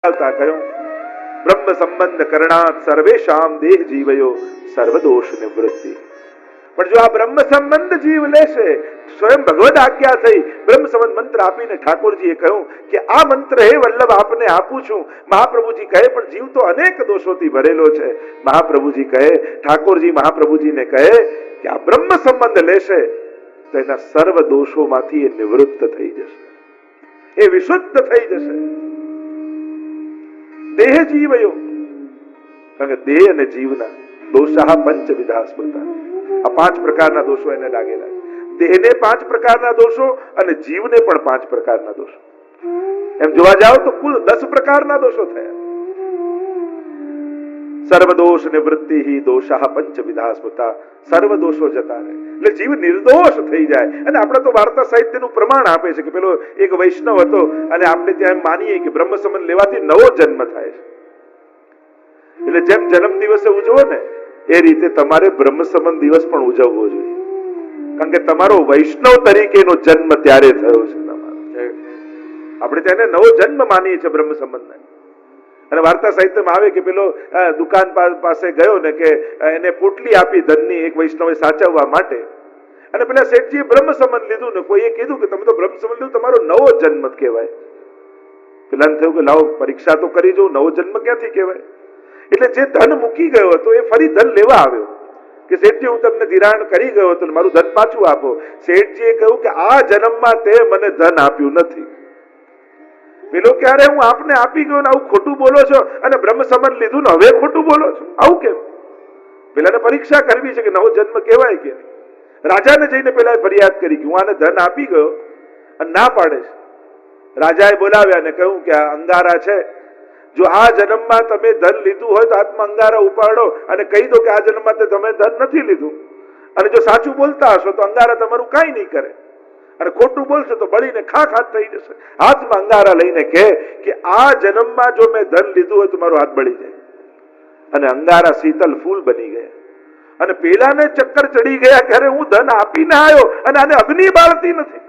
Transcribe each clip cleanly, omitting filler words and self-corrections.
કહ્યું બ્રહ્મ સંબંધ કરણાત સર્વેશામ દેહ જીવયો સર્વદોષ નિવૃત્તિ. પણ જો આ બ્રહ્મ સંબંધ જીવ લેશે, સ્વયં ભગવદ આજ્ઞા થઈ બ્રહ્મ સંબંધ મંત્ર આપીને ઠાકોરજીએ કહ્યું કે આ મંત્ર હે વલ્લભ આપને આપું છું. મહાપ્રભુજી કહે પણ જીવ તો અનેક દોષોથી ભરેલો છે. મહાપ્રભુજી કહે, ઠાકોરજી મહાપ્રભુજીને કહે કે આ બ્રહ્મ સંબંધ લેશે તો એના સર્વ દોષોમાંથી એ નિવૃત્ત થઈ જશે, એ વિશુદ્ધ થઈ જશે. દેહ જીવયો, કારણ કે દેહ અને જીવના દોષા પંચવિધા સ્મૃતા, આ 5 પ્રકારના દોષો એને લાગેલા છે. દેહને 5 પ્રકારના દોષો અને જીવને પણ 5 પ્રકારના દોષો. એમ જોવા જાઓ તો કુલ 10 પ્રકારના દોષો થયા. સર્વ દોષ નિવૃત્તિ હિ દોષા પંચવિધા સ્મૃતા, સર્વ દોષો જતા રહે એટલે જીવ નિર્દોષ થઈ જાય. અને આપણે તો વાર્તા સાહિત્યનું પ્રમાણ આપે છે કે પેલો એક વૈષ્ણવ હતો અને આપણે ત્યાં માનીએ કે બ્રહ્મ સંબંધ લેવાથી નવો જન્મ થાય છે. એટલે જેમ જન્મ દિવસે ઉજવો ને એ રીતે તમારે બ્રહ્મ સંબંધ દિવસ પણ ઉજવવો જોઈએ, કારણ કે તમારો વૈષ્ણવ તરીકેનો જન્મ ત્યારે થયો છે તમારો. આપણે તેને નવો જન્મ માનીએ છીએ બ્રહ્મ સંબંધને. અને વાર્તા સાહિત્યમાં આવે કે પેલો દુકાન પાસે ગયો ને કે એને પોટલી આપી ધનની એક વૈષ્ણવે સાચવવા માટે, અને પેલા શેઠજીએ બ્રહ્મ સંબંધ લીધું ને કોઈએ કીધું કે તમે તો બ્રહ્મ સંબંધ લીધું, તમારો નવો જન્મ કહેવાય. પેલાને થયું કે લાવો પરીક્ષા તો કરી જોઉં, નવો જન્મ ક્યાંથી કહેવાય. એટલે જે ધન મૂકી ગયો હતો એ ફરી ધન લેવા આવ્યો કે શેઠજી હું તમને ધિરાણ કરી ગયો હતો, મારું ધન પાછું આપો. શેઠજીએ કહ્યું કે આ જન્મમાં તે મને ધન આપ્યું નથી. પેલો ક્યારે હું આપને આપી ગયો ને આવું ખોટું બોલો છો, અને બ્રહ્મ સંબંધ લીધું ને હવે ખોટું બોલો છો, આવું કેમ? પેલાને પરીક્ષા કરવી છે કે નવો જન્મ કહેવાય કે નહીં. રાજાને જઈને પેલા ફરિયાદ કરી કે હું આને ધન આપી ગયો અને ના પાડે છે. રાજાએ બોલાવ્યા ને કહ્યું કે આ અંગારા છે, જો આ જન્મમાં તમે ધન લીધું હોય તો હાથમાં અંગારા ઉપાડો અને કહી દો કે આ જન્મમાં તમે ધન નથી લીધું, અને જો સાચું બોલતા હશો તો અંગારા તમારું કાંઈ નહીં કરે, અને ખોટું બોલશો તો બળીને ખાખ થઈ જશે. હાથમાં અંગારા લઈને કહે કે આ જન્મમાં જો મેં ધન લીધું હોય તો મારો હાથ બળી જાય. અને અંગારા શીતલ ફૂલ બની ગયા અને પેલાને ચક્કર ચડી ગયા કે અરે હું ધન આપીને આવ્યો અને આને અગ્નિ બાળતી નથી.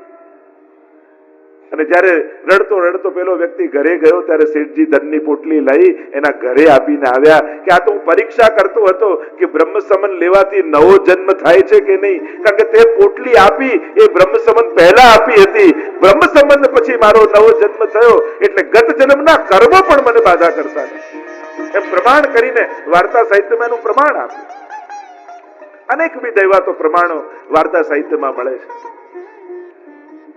અને જ્યારે રડતો રડતો પેલો વ્યક્તિ ઘરે ગયો ત્યારે શેઠજી ધનની પોટલી લઈ એના ઘરે આપીને આવ્યા કે આ તો હું પરીક્ષા કરતો હતો કે બ્રહ્મ સંબંધ લેવાથી નવો જન્મ થાય છે કે નહીં, કારણ કે તે પોટલી આપી એ બ્રહ્મ સંબંધ પહેલા આપી હતી, બ્રહ્મ સંબંધ પછી મારો નવો જન્મ થયો, એટલે ગત જન્મના કર્મો પણ મને બાધા કરતા નથી. એમ પ્રમાણ કરીને વાર્તા સાહિત્યમાં એનું પ્રમાણ આપ્યું. અનેકવિધ એવા તો પ્રમાણો વાર્તા સાહિત્યમાં મળે છે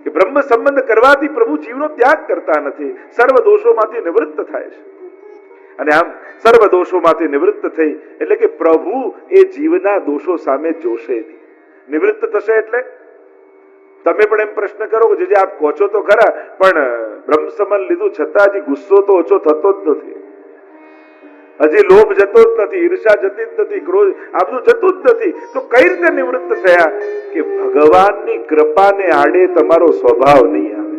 કે બ્રહ્મ સંબંધ કરવાથી પ્રભુ જીવનો ત્યાગ કરતા નથી, સર્વ દોષોમાંથી નિવૃત્ત થાય છે. અને આમ સર્વ દોષોમાંથી નિવૃત્ત થઈ એટલે કે પ્રભુ એ જીવના દોષો સામે જોશે નહીં. નિવૃત્ત થશે એટલે તમે પણ એમ પ્રશ્ન કરો કે જે આપ કહો છો તો ખરા, પણ બ્રહ્મ સંબંધ લીધું છતાં હજી ગુસ્સો તો ઓછો થતો જ નથી, હજી લોભ જતો જ નથી, ઈર્ષા જતી જ નથી, ક્રોધ આ બધું જતું જ નથી, તો કઈ રીતે નિવૃત્ત થયા? કે ભગવાનની કૃપાને આડે તમારો સ્વભાવ નહીં આવે.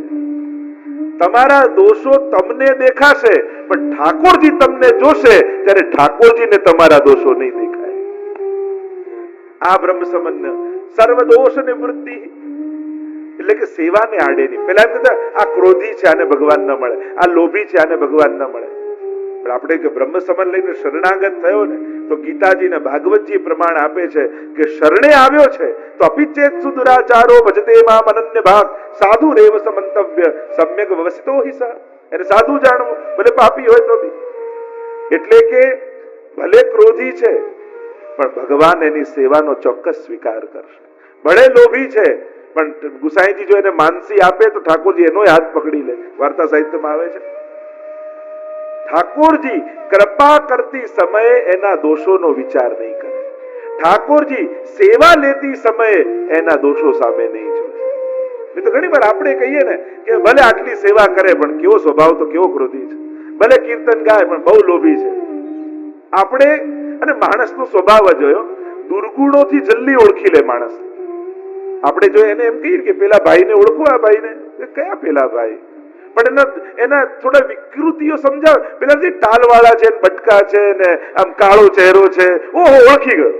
તમારા દોષો તમને દેખાશે પણ ઠાકોરજી તમને જોશે ત્યારે ઠાકોરજીને તમારા દોષો નહીં દેખાય. આ બ્રહ્મ સંબંધ સર્વ દોષ નિવૃત્તિ એટલે કે સેવાને આડે નહીં. પેલા એમ કહેતા આ ક્રોધી છે આને ભગવાન ન મળે, આ લોભી છે આને ભગવાન ન મળે. પણ આપણે કે બ્રહ્મ સંબંધ લઈને શરણાગત થયો ને તો ગીતાજી ને ભાગવતજી પ્રમાણ આપે છે કે શરણે આવ્યો છે તો અપિચેત સુદુરાચારો ભજતે મામ અનન્ય ભાગ સાધુ રેવ સમંતવ્ય સમ્યક વ્યવસિતો હિ સા. એને સાધુ જાણવું, ભલે પાપી હોય તો બી. એટલે કે ભલે ક્રોધી છે પણ ભગવાન એની સેવાનો ચોક્કસ સ્વીકાર કરશે. ભલે લોભી છે પણ ગુસાઈજી જો એને માનસી આપે તો ઠાકોરજી એનો હાથ પકડી લે. વાર્તા સાહિત્યમાં આવે છે ઠાકોરજી કૃપા કરતી સમયે એના દોષોનો વિચાર નહીં કરે, ઠાકોરજી સેવા લેતી સમયે એના દોષો સામે નહીં જોવે. નહીં તો ઘણી વાર આપણે કહીએ ને કે ભલે આટલી સેવા કરે પણ કેવો સ્વભાવ તો કેવો ક્રોધી છે, ભલે કીર્તન ગાય પણ બહુ લોભી છે. આપણે અને માણસનો સ્વભાવ જ હોય, દુર્ગુણોથી જલ્દી ઓળખી લે માણસ. આપણે જો એને એમ કહીએ કે પેલા ભાઈને ઓળખો, આ ભાઈને કયા પેલા ભાઈ, પણ એના થોડા વિકૃતિઓ સમજાવ. પેલા જે ટાલવાળા છે, બટકા છે ને આમ કાળો ચહેરો છે, ઓહો ઓળખી ગયો.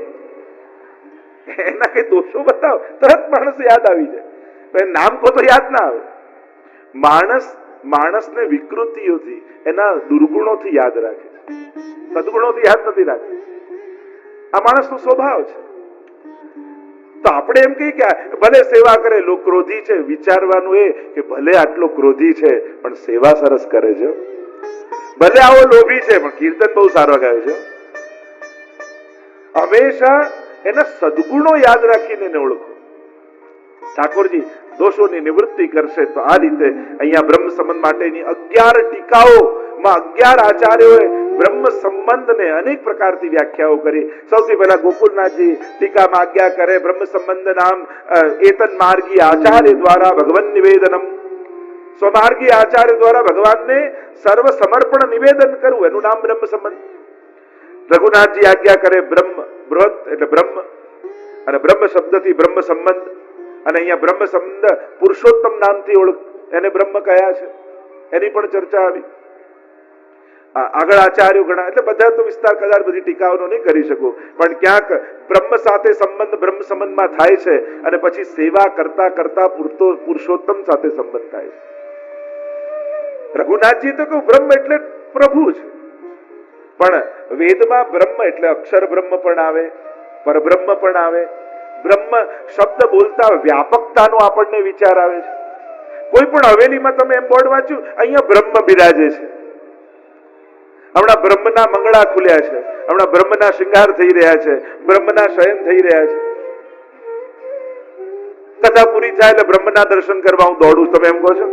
એના કઈ દોષો બતાવ તરત માણસ યાદ આવી જાય, નામ કો તો યાદ ના આવે. માણસ માણસને વિકૃતિઓથી, એના દુર્ગુણોથી યાદ રાખે, સદગુણોથી યાદ નથી રાખે. આ માણસનો સ્વભાવ છે. તો આપણે એમ કહીએ કે ભલે સેવા કરે, લોક ક્રોધી છે, વિચારવાનું એ કે ભલે આટલો ક્રોધી છે પણ સેવા સરસ કરે છે, ભલે આવો લોભી છે પણ કીર્તન બહુ સારો ગાય છે. હંમેશા એના સદગુણો યાદ રાખીને એને ઓળખો. ઠાકોરજી દોષોની નિવૃત્તિ કરશે. તો આ રીતે અહીંયા બ્રહ્મ સંબંધ માટેની 11 ટીકાઓમાં 11 આચાર્યોએ બ્રહ્મ સંબંધને અનેક પ્રકારથી વ્યાખ્યાઓ કરી. સૌથી પહેલા ગોકુલનાથજી ટીકામાં આજ્ઞા કરે, બ્રહ્મ સંબંધ નામ એતન માર્ગી આચાર્ય દ્વારા ભગવન નિવેદનમ. સ્વમાર્ગી આચાર્ય દ્વારા ભગવાનને સર્વ સમર્પણ નિવેદન કરવું, એનું નામ બ્રહ્મ સંબંધ. રઘુનાથજી આજ્ઞા કરે બ્રહ્મ બૃહત એટલે બ્રહ્મ, અને બ્રહ્મ શબ્દથી બ્રહ્મ સંબંધ, અને અહીંયા બ્રહ્મ સંબંધ પુરુષોત્તમ નામથી એને બ્રહ્મ કયા છે એની પણ ચર્ચા આવી. આગળ આચાર્યો ઘણા, એટલે બધા તો વિસ્તાર કદાચ બધી ટીકાઓનો નહીં કરી શકું, પણ ક્યાંક બ્રહ્મ સાથે સંબંધ બ્રહ્મ સંબંધમાં થાય છે અને પછી સેવા કરતા કરતા પુરુષોત્તમ સાથે સંબંધ થાય છે. રઘુનાથજી તો કહું બ્રહ્મ એટલે પ્રભુ છે, પણ વેદમાં બ્રહ્મ એટલે અક્ષર બ્રહ્મ પણ આવે, પરબ્રહ્મ પણ આવે. બ્રહ્મ શબ્દ બોલતા વ્યાપકતાનો આપણને વિચાર આવે છે. કોઈ પણ હવેલીમાં તમે એમ બોર્ડ વાંચ્યું, અહીંયા બ્રહ્મ બિરાજે છે, હમણાં બ્રહ્મના મંગળા ખુલ્યા છે, હમણાં બ્રહ્મના શૃંગાર થઈ રહ્યા છે, બ્રહ્મના શયન થઈ રહ્યા છે. કથા પૂરી થાય એટલે બ્રહ્મના દર્શન કરવા હું દોડું, તમે એમ કહો છો?